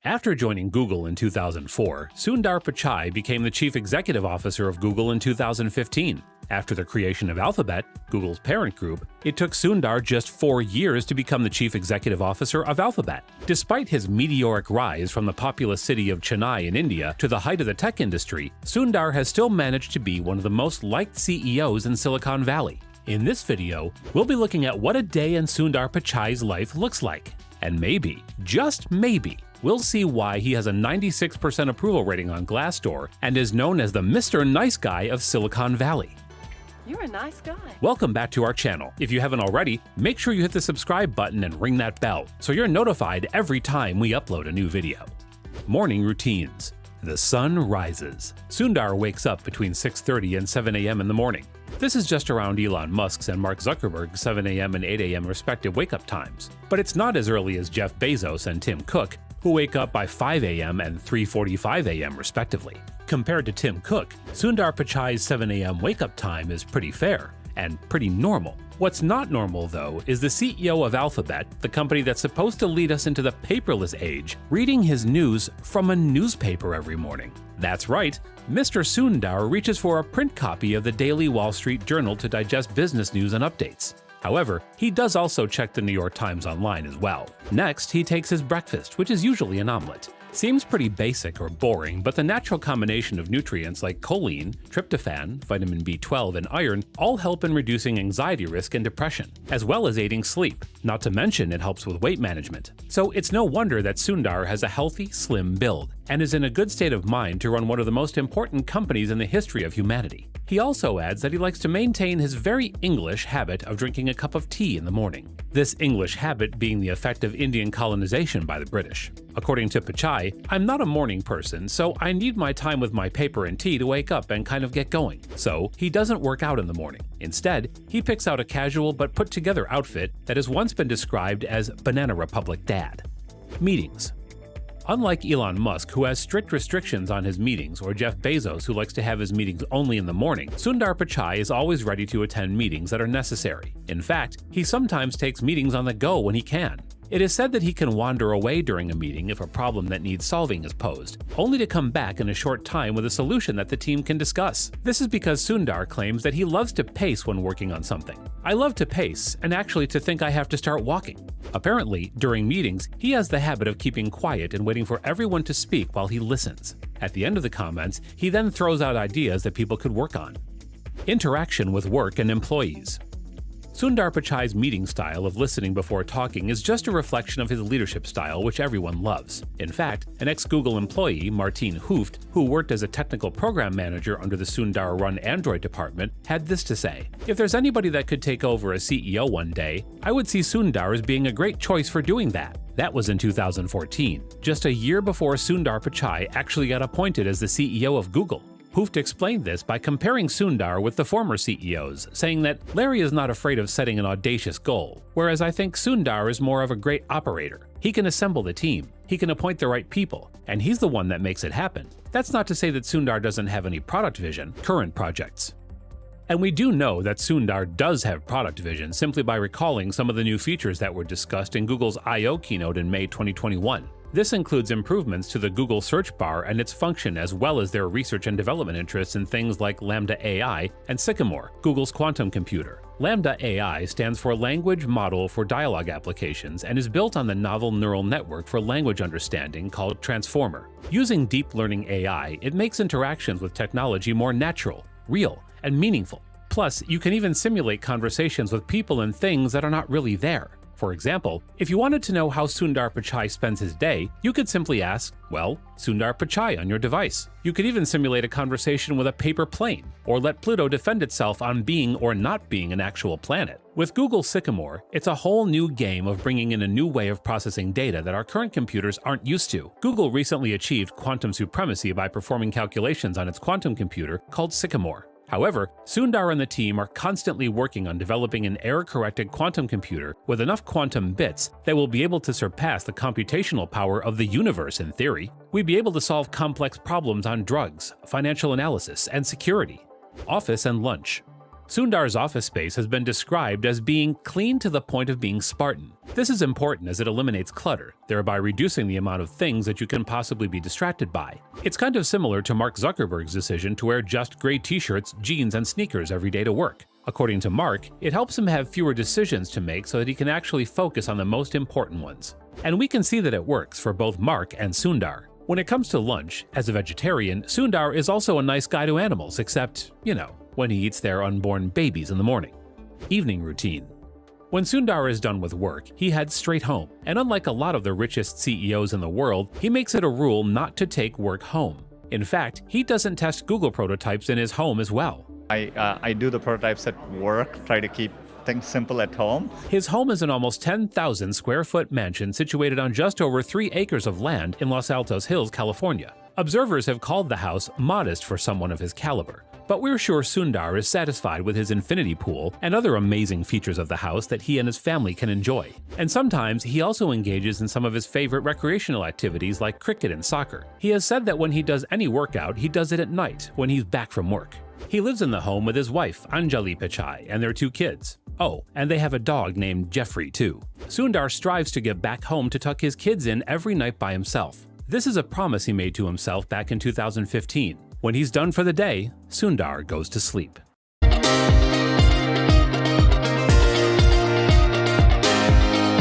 After joining Google in 2004, Sundar Pichai became the chief executive officer of Google in 2015. After the creation of Alphabet, Google's parent group, it took Sundar just 4 years to become the chief executive officer of Alphabet. Despite his meteoric rise from the populous city of Chennai in India to the height of the tech industry, Sundar has still managed to be one of the most liked CEOs in Silicon Valley. In this video, we'll be looking at what a day in Sundar Pichai's life looks like. And maybe, just maybe, we'll see why he has a 96% approval rating on Glassdoor and is known as the Mr. Nice Guy of Silicon Valley. You're a nice guy. Welcome back to our channel. If you haven't already, make sure you hit the subscribe button and ring that bell so you're notified every time we upload a new video. Morning routines. The sun rises. Sundar wakes up between 6:30 and 7 a.m. in the morning. This is just around Elon Musk's and Mark Zuckerberg's 7 a.m. and 8 a.m. respective wake-up times. But it's not as early as Jeff Bezos and Tim Cook, who wake up by 5 a.m. and 3:45 a.m. respectively. Compared to Tim Cook, Sundar Pichai's 7 a.m. wake-up time is pretty fair and pretty normal. What's not normal, though, is the CEO of Alphabet, the company that's supposed to lead us into the paperless age, reading his news from a newspaper every morning. That's right, Mr. Sundar reaches for a print copy of the daily Wall Street Journal to digest business news and updates. However, he does also check the New York Times online as well. Next, he takes his breakfast, which is usually an omelet. Seems pretty basic or boring, but the natural combination of nutrients like choline, tryptophan, vitamin B12, and iron all help in reducing anxiety risk and depression, as well as aiding sleep. Not to mention it helps with weight management. So it's no wonder that Sundar has a healthy, slim build, and is in a good state of mind to run one of the most important companies in the history of humanity. He also adds that he likes to maintain his very English habit of drinking a cup of tea in the morning. This English habit being the effect of Indian colonization by the British. According to Pichai, I'm not a morning person, so I need my time with my paper and tea to wake up and kind of get going. So he doesn't work out in the morning. Instead, he picks out a casual but put together outfit that has once been described as Banana Republic Dad. Meetings. Unlike Elon Musk, who has strict restrictions on his meetings, or Jeff Bezos, who likes to have his meetings only in the morning, Sundar Pichai is always ready to attend meetings that are necessary. In fact, he sometimes takes meetings on the go when he can. It is said that he can wander away during a meeting if a problem that needs solving is posed, only to come back in a short time with a solution that the team can discuss. This is because Sundar claims that he loves to pace when working on something. I love to pace, and actually to think I have to start walking. Apparently, during meetings, he has the habit of keeping quiet and waiting for everyone to speak while he listens. At the end of the comments, he then throws out ideas that people could work on. Interaction with work and employees. Sundar Pichai's meeting style of listening before talking is just a reflection of his leadership style, which everyone loves. In fact, an ex-Google employee, Martine Hooft, who worked as a technical program manager under the Sundar-run Android department, had this to say: "If there's anybody that could take over as CEO one day, I would see Sundar as being a great choice for doing that." That was in 2014, just a year before Sundar Pichai actually got appointed as the CEO of Google. Hooft explained this by comparing Sundar with the former CEOs, saying that Larry is not afraid of setting an audacious goal, whereas I think Sundar is more of a great operator. He can assemble the team, he can appoint the right people, and he's the one that makes it happen. That's not to say that Sundar doesn't have any product vision, current projects. And we do know that Sundar does have product vision simply by recalling some of the new features that were discussed in Google's I/O keynote in May 2021. This includes improvements to the Google search bar and its function, as well as their research and development interests in things like Lambda AI and Sycamore, Google's quantum computer. Lambda AI stands for Language Model for Dialogue Applications and is built on the novel neural network for language understanding called Transformer. Using deep learning AI, it makes interactions with technology more natural, real, and meaningful. Plus, you can even simulate conversations with people and things that are not really there. For example, if you wanted to know how Sundar Pichai spends his day, you could simply ask, well, Sundar Pichai on your device. You could even simulate a conversation with a paper plane, or let Pluto defend itself on being or not being an actual planet. With Google Sycamore, it's a whole new game of bringing in a new way of processing data that our current computers aren't used to. Google recently achieved quantum supremacy by performing calculations on its quantum computer called Sycamore. However, Sundar and the team are constantly working on developing an error-corrected quantum computer with enough quantum bits that will be able to surpass the computational power of the universe in theory. We'd be able to solve complex problems on drugs, financial analysis, and security. Office and lunch. Sundar's office space has been described as being clean to the point of being Spartan. This is important as it eliminates clutter, thereby reducing the amount of things that you can possibly be distracted by. It's kind of similar to Mark Zuckerberg's decision to wear just gray t-shirts, jeans, and sneakers every day to work. According to Mark, it helps him have fewer decisions to make so that he can actually focus on the most important ones. And we can see that it works for both Mark and Sundar. When it comes to lunch, as a vegetarian, Sundar is also a nice guy to animals, except, when he eats their unborn babies in the morning. Evening routine. When Sundar is done with work, he heads straight home, and unlike a lot of the richest CEOs in the world, he makes it a rule not to take work home. In fact, he doesn't test Google prototypes in his home as well. I do the prototypes at work, try to keep things simple at home. His home is an almost 10,000 square foot mansion situated on just over 3 acres of land in Los Altos Hills, California. Observers have called the house modest for someone of his caliber, but we're sure Sundar is satisfied with his infinity pool and other amazing features of the house that he and his family can enjoy. And sometimes he also engages in some of his favorite recreational activities like cricket and soccer. He has said that when he does any workout, he does it at night when he's back from work. He lives in the home with his wife, Anjali Pichai, and their 2 kids. Oh, and they have a dog named Jeffrey, too. Sundar strives to get back home to tuck his kids in every night by himself. This is a promise he made to himself back in 2015. When he's done for the day, Sundar goes to sleep.